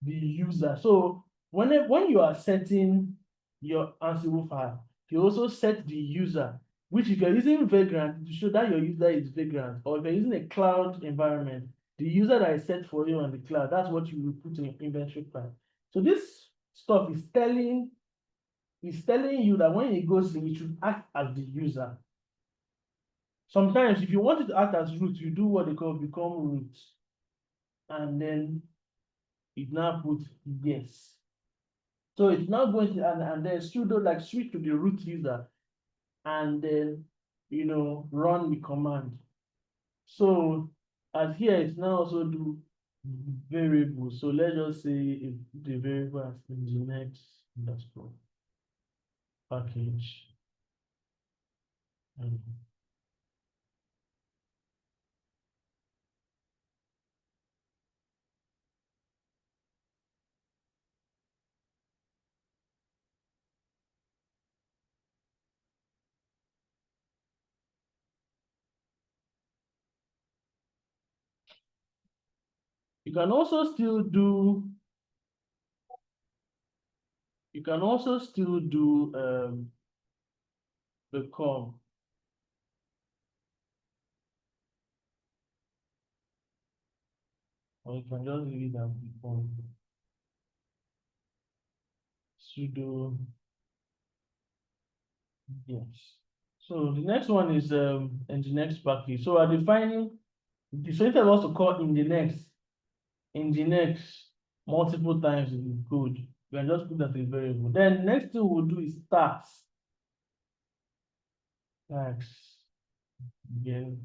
the user. So when you are setting your Ansible file, you also set the user, which if you're using Vagrant, to show that your user is Vagrant, or if you're using a cloud environment, the user that is set for you on the cloud, that's what you will put in your inventory file. So this stuff is telling you that when it goes in, it should act as the user. Sometimes if you want it to act as root, you do what they call become root. And then it now put yes. So it's now going to, and then sudo like switch to the root user and then, run the command. So as here, it's now also do variable. So let's just say if the variable has Nginx underscore package. You can also still do become. Or you can just leave it as become. Sudo yes. So the next one is Nginx package. So we're defining the so instead of us to call Nginx multiple times in the code, we can just put that as a variable. Then next thing we'll do is tax. Again,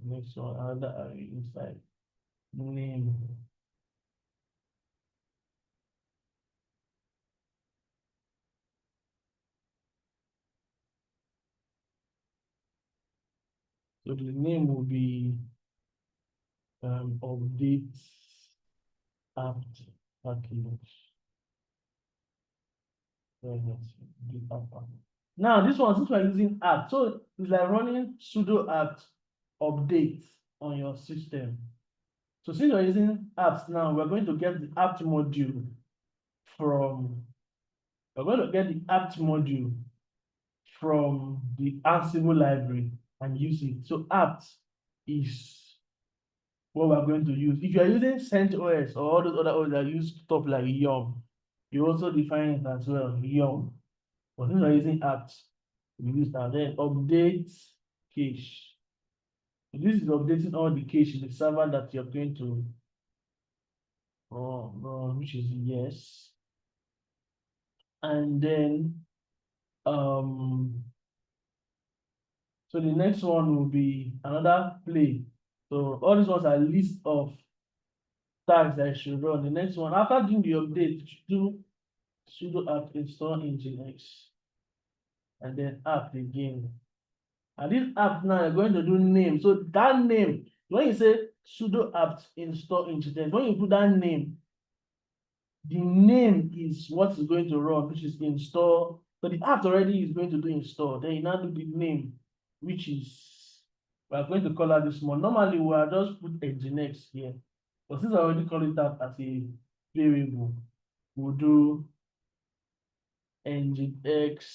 next one, another array inside name. So the name will be update apt package. Now this one, since we're using apt, so it's like running sudo apt update on your system. So since we're using apps now, we're going to get the apt module from the Ansible library and use it. So apt is what we're going to use. If you're using CentOS or all those other OS that use stuff like yum, you also define it as well, yum. But since we're using apt, we use that. Then update cache. So this is updating all the cache in the server that you're going to which is yes. And then So the next one will be another play. So all these ones are list of tags that I should run. The next one, after doing the update, do sudo apt install nginx and then apt again. And this app now you're going to do name. So that name, when you say sudo apt install nginx, when you put that name, the name is what is going to run, which is install. So the app already is going to do install. Then you now do the name, which is, we are going to call out this one. Normally, we are just put nginx here. But since I already call it out as a variable, we'll do nginx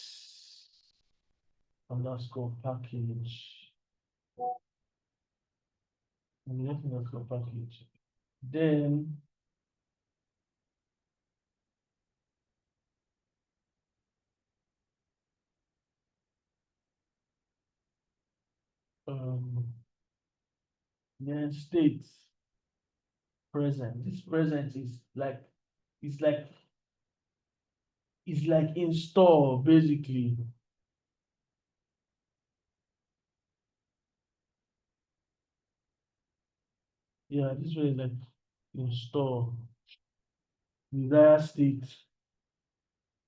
underscore package. Nginx underscore package. Then then state present. This present is like it's like install basically. Yeah, this way is like install desired state.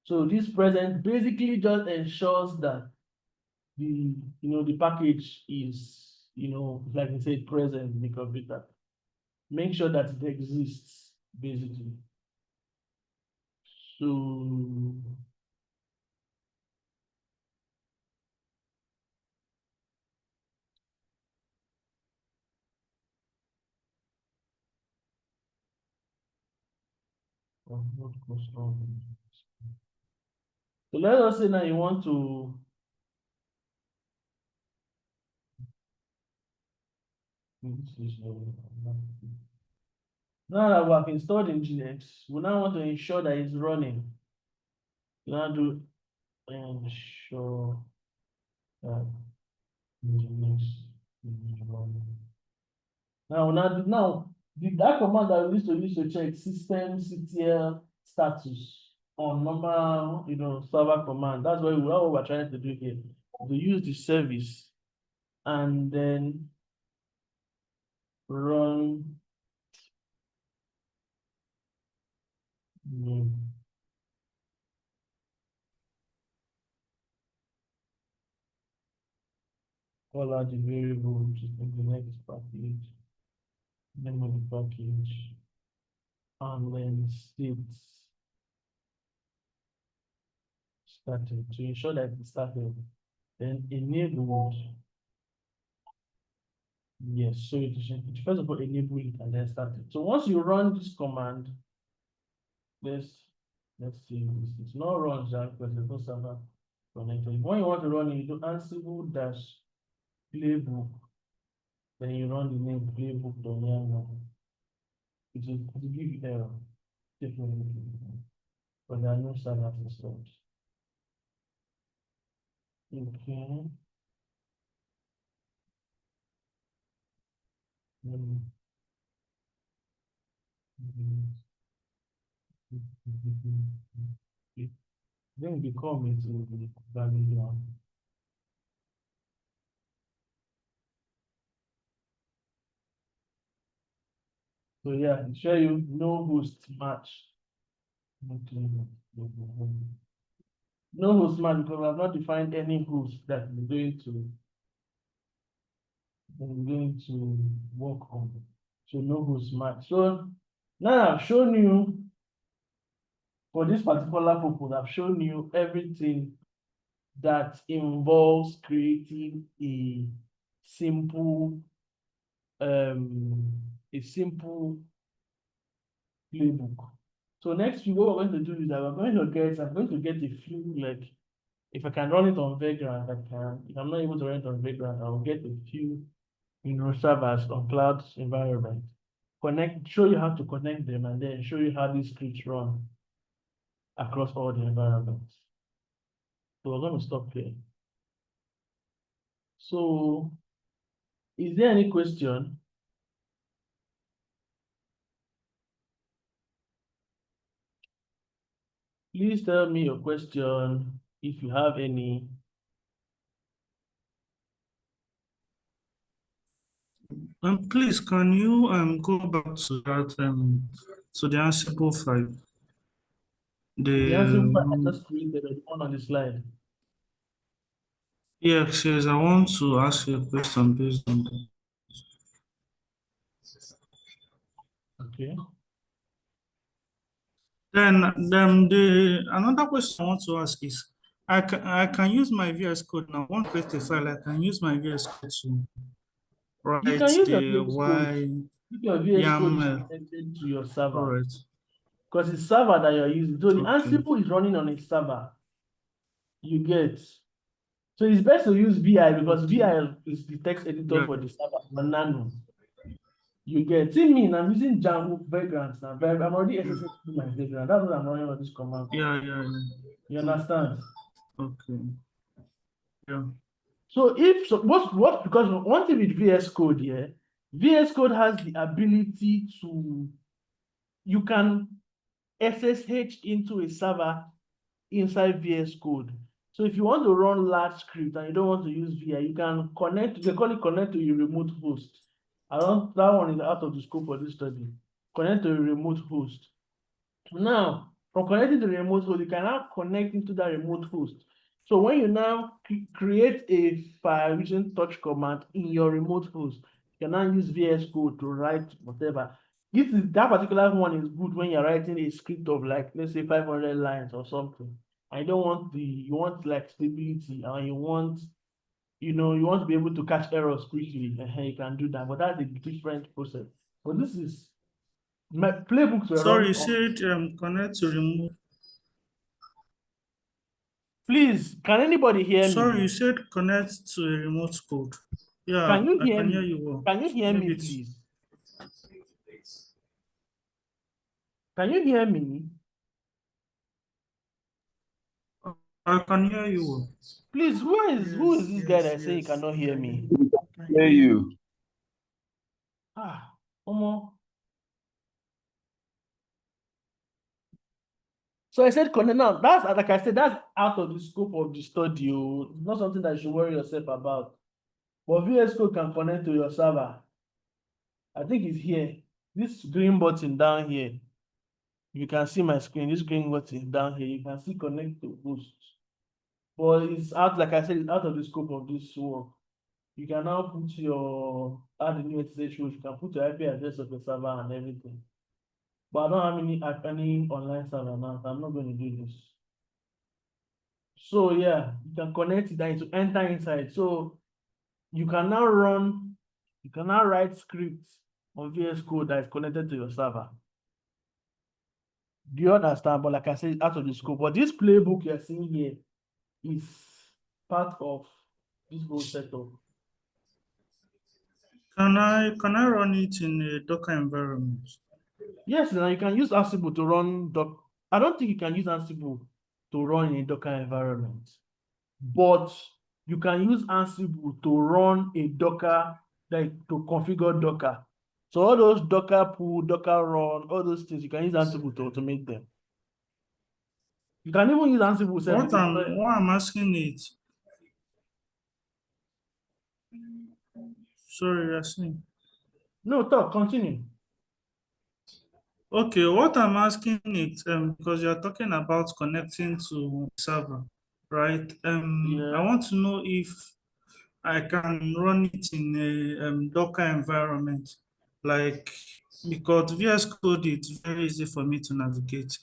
So this present basically just ensures that the the package is like I said present in the computer. Make sure that it exists basically. So so let us say now you want to now that we have installed Nginx, we now want to ensure that it's running. You now do ensure that Nginx is running. Now that command that we used to check systemctl status on normal server command. That's what we're trying to do here. We use the service and then run call out the variable which is the next package, name of the package, and then state started to ensure that it started. Then enabled. Yes, so it first of all enable it and then start it. So once you run this command, let's see this. It's not run that because there's no server connected. When you want to run it, you do ansible dash playbook. Then you run the name playbook.yaml. It will give you error. Definitely. But there are no servers installed. Okay. Then we come into the value one. So yeah, show you no host match. No host match because I've not defined any host that I'm going to work on. So no host match. So now I've shown you for this particular purpose, I've shown you everything that involves creating a simple playbook. So next week, what we're going to do is that I'm going to get a few, like, if I can run it on Vagrant, I can. If I'm not able to run it on Vagrant, I'll get a few servers on cloud environment. Show you how to connect them, and then show you how these scripts run across all the environments. So we're going to stop here. So is there any question? Please tell me your question. if you have any. Please, can you go back to that to the Ansible file? The answer I The just created the one on the slide. yes, yes, I want to ask you a question based on that. Okay. Then the another question I want to ask is, I can use my VS Code now. I want to create a file. I can use my VS Code to You write can use your the VS Code Y if your VS Code is YAML. connected to your All server. right. Because it's server that you're using. So the Okay. Ansible is running on a server. You get. So it's best to use VI because Okay. VI is the text editor Yeah. for the server on Nano. You get. See me, I'm using Django vagrants now. I'm already SSH to my vagrant. That's what I'm running on this command. Yeah. Yeah. You understand? Okay. Yeah. So if so, what because one thing with VS Code here, VS Code has the ability to you can SSH into a server inside VS Code. So if you want to run large script and you don't want to use VI, you can connect, they call it connect to your remote host. That one is out of the scope of this study. Connect to a remote host. Now, from connecting to the remote host, you can now connect into that remote host. So when you now create a file using touch command in your remote host, you can now use VS Code to write whatever. That particular one is good when you're writing a script of like, let's say 500 lines or something. I don't want you want like stability and you want, you want to be able to catch errors quickly. You can do that, but that's a different process. But this is my playbooks were Sorry, run you on. said connect to remove. Please, can anybody hear Sorry, me? you said connect to a remote code. Yeah, Can you I hear can hear me? you well. Can you hear me, Maybe it's please? Can you hear me? I can hear you well. Please, who is Yes, this guy yes, that say he yes. cannot I hear can hear me? you. I can Hear hear you. you. Omo. So I said connect now. That's like I said, that's out of the scope of the study. Oh. It's not something that you should worry yourself about. But VS Code can connect to your server. I think it's here. This green button down here. You can see my screen. This green button down here. You can see connect to host. But it's out, like I said, it's out of the scope of this work. You can now put add a new SSH host. You can put your IP address of the server and everything. But I don't have any online server now, so I'm not going to do this. So yeah, you can connect it then to enter inside. So you can now write scripts on VS Code that is connected to your server. Do you understand? But like I said, out of the scope. But this playbook you're seeing here is part of this whole setup. Can I run it in a Docker environment? Yes, now you can use Ansible to run Docker. I don't think you can use Ansible to run in a Docker environment, but you can use Ansible to run a Docker, like to configure Docker. So all those Docker pull, Docker run, all those things, you can use Ansible to automate them. You can even use Ansible itself to deploy. What I'm asking is, sorry, Yasin. No, talk, continue. Okay, what I'm asking is, because you're talking about connecting to server, right? I Yeah. want to know if I can run it in a Docker environment, like because VS Code is very easy for me to navigate.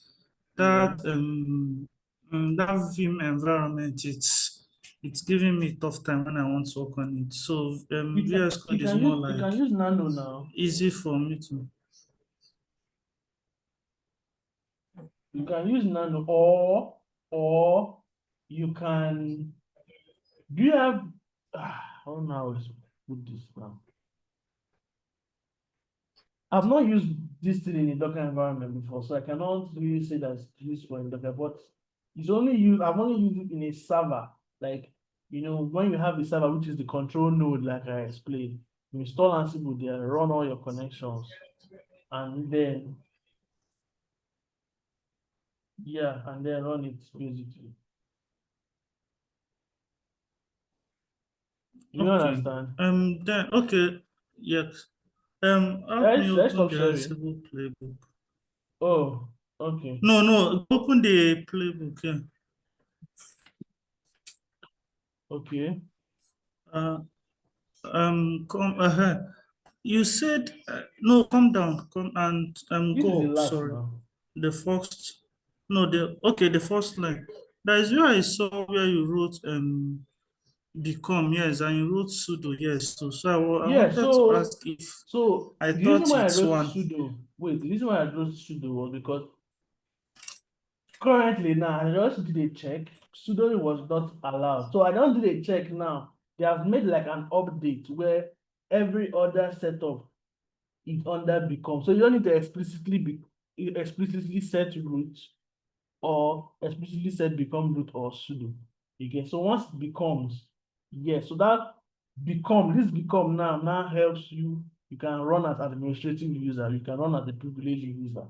Yeah. That Vim environment, it's giving me tough time when I want to work on it. So VS You Code is can more use you like can use Nano now. easy for me to. You can use Nano or you can. Do you have? I don't know how to put this now. I've not used this thing in a Docker environment before, so I cannot really say that's useful in Docker. But I've only used it in a server. Like when you have the server, which is the control node, like I explained, you install Ansible there, run all your connections, and then yeah, and then run it basically. You Okay. understand? Then okay. Yes. Help me Let's open stop the sharing. Ansible playbook. Oh, okay. No, open the playbook. Yeah. Okay. Uh, come. You said no. Come down. Come and This is the go up. last Sorry. now. The first. No. The okay. The first line. That is where I saw where you wrote become, yes, and you wrote sudo, yes. So I Yeah, wanted to so ask if I the reason thought why I it's wrote one. sudo, wait, the reason why I wrote sudo was because currently now I just did a check. Sudo was not allowed. So I don't do a check now. They have made like an update where every other setup is under become. So you don't need to explicitly set root or explicitly set become root or sudo. Again. So once it becomes, yes, so that this become now helps you. You can run as administrative user, you can run as a privileged user.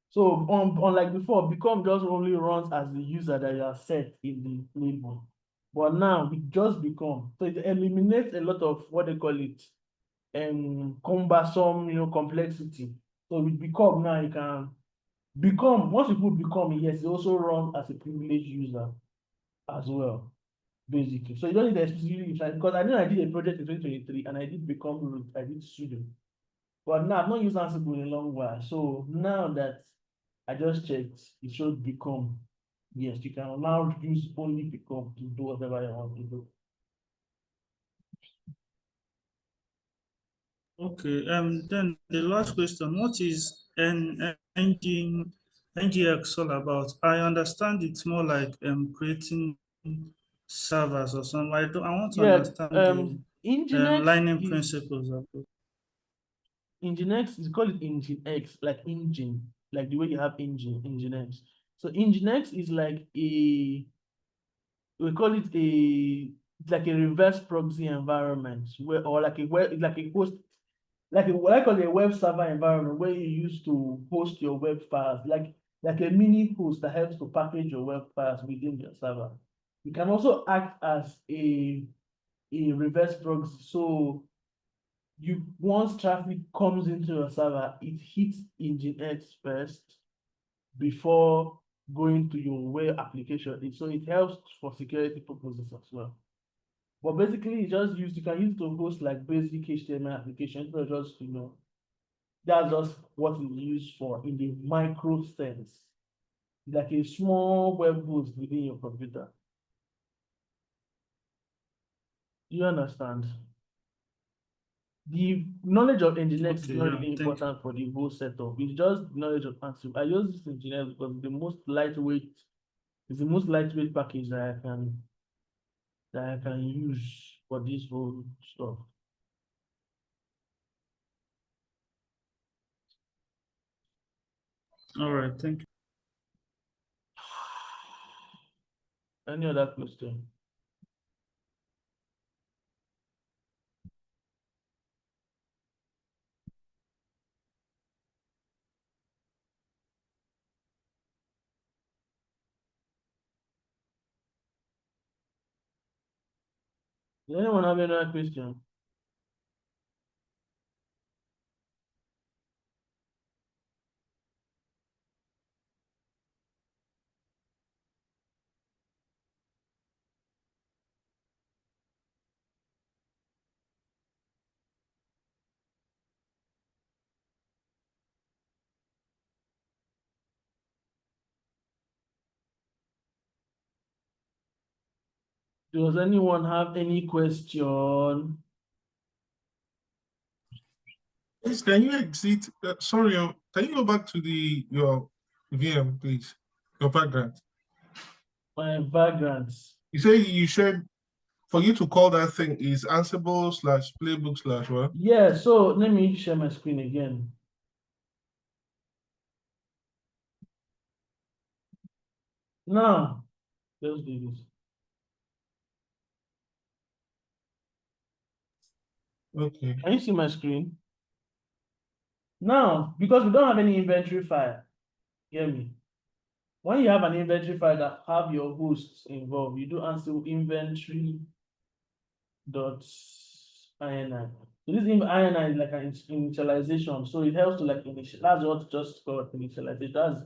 So unlike before, become just only runs as the user that you have set in the label. But now it just become. So it eliminates a lot of what they call it cumbersome, complexity. So with become now you can become, once you put become, yes, it also runs as a privileged user as well, basically. So you don't need to explicitly try, because I know I did a project in 2023 and I did become root, I did sudo. But now I've not used Ansible in a long while. So now that I just checked, it should become. Yes, you can now use only become to do whatever you want to do. Okay, then the last question, what is an NGX all about? I understand it's more like creating servers or something. I want to Yeah, understand the Nginx lining is principles of it. Nginx is called Nginx, like engine, like the way you have engine, Nginx. So Nginx is like we call it it's like a reverse proxy environment where, or like a web, like a host, like a what I call a web server environment where you use to host your web files, like a mini host that helps to package your web files within your server. You can also act as a reverse proxy. So you once traffic comes into your server, it hits Nginx first before going to your web application. So it helps for security purposes as well. But basically, it's just used, you can use it to host like basic HTML applications, not just, that's just what it's used for in the micro sense. Like a small web host within your computer. You understand? The knowledge of Nginx is Okay, not yeah, really thank you. important for the whole setup. It's just knowledge of Ansible. I use this Nginx because it's the most lightweight package that I can use for this whole stuff. All right, thank you. Any other question? Does anyone have any other question? Does anyone have any question? Please, can you exit? Sorry, can you go back to your VM, please? Your background. My backgrounds. You said for you to call that thing is Ansible slash playbook slash what? Yeah, so let me share my screen again. Now, let's do this. Okay. Can you see my screen? Now, because we don't have any inventory file, hear me. When you have an inventory file that have your hosts involved, you do Ansible inventory dot ini. So this ini is like an initialization, so it helps to like initial. That's what just called initialization. That's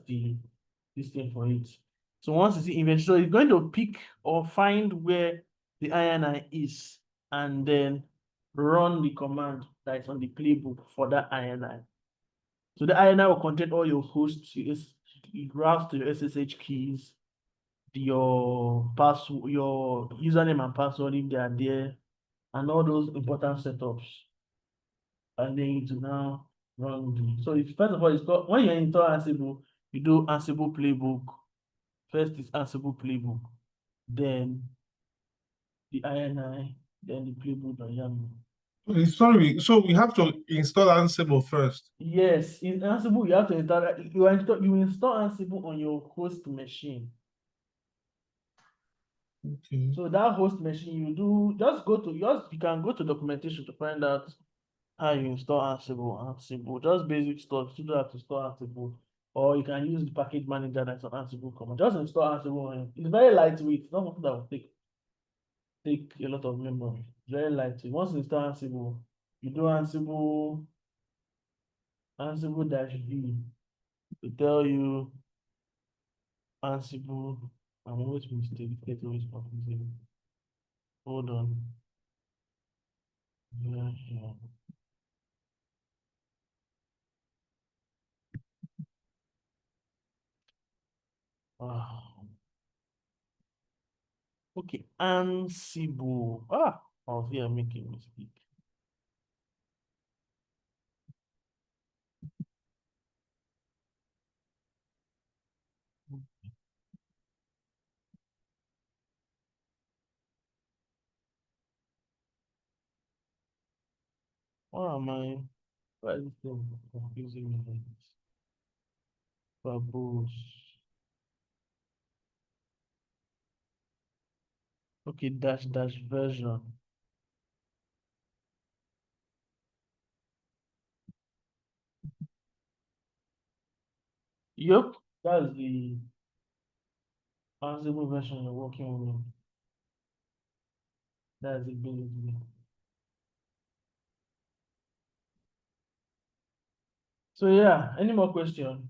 this thing for it. So once you see inventory, so it's going to pick or find where the ini is, and then run the command that is on the playbook for that ini. So the ini will contain all your hosts, your routes to your SSH keys, your password, your username and password if they are there, and all those important setups. And then you to now run the. So if first of all, it's got when you install Ansible, you do Ansible playbook. First is Ansible playbook, then the ini, then the playbook.yaml. Sorry, so we have to install Ansible first. Yes, in Ansible, you have to install you install Ansible on your host machine. Okay. So that host machine, you do just go to you can go to documentation to find out how you install Ansible, just basic stuff. You don't have to install Ansible, or you can use the package manager that's on Ansible command. Just install Ansible on it. It's very lightweight. It's not something that will take a lot of memory. Very lightweight. Once you install Ansible, you do Ansible -v to tell you Ansible. I'm always mistaken. It's always confusing. Hold on. Yeah. Okay, Ansible. I was here making a mistake. Why am I? Why is this thing confusing me like this? Babos. Okay, dash version. Yep, that's the Ansible version you're working with. That's it basically. So yeah, any more question?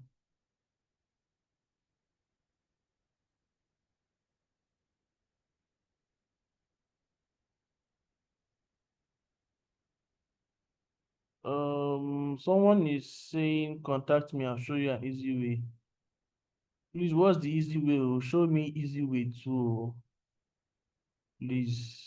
Someone is saying contact me, I'll show you an easy way. Please, what's the easy way? Show me easy way to please.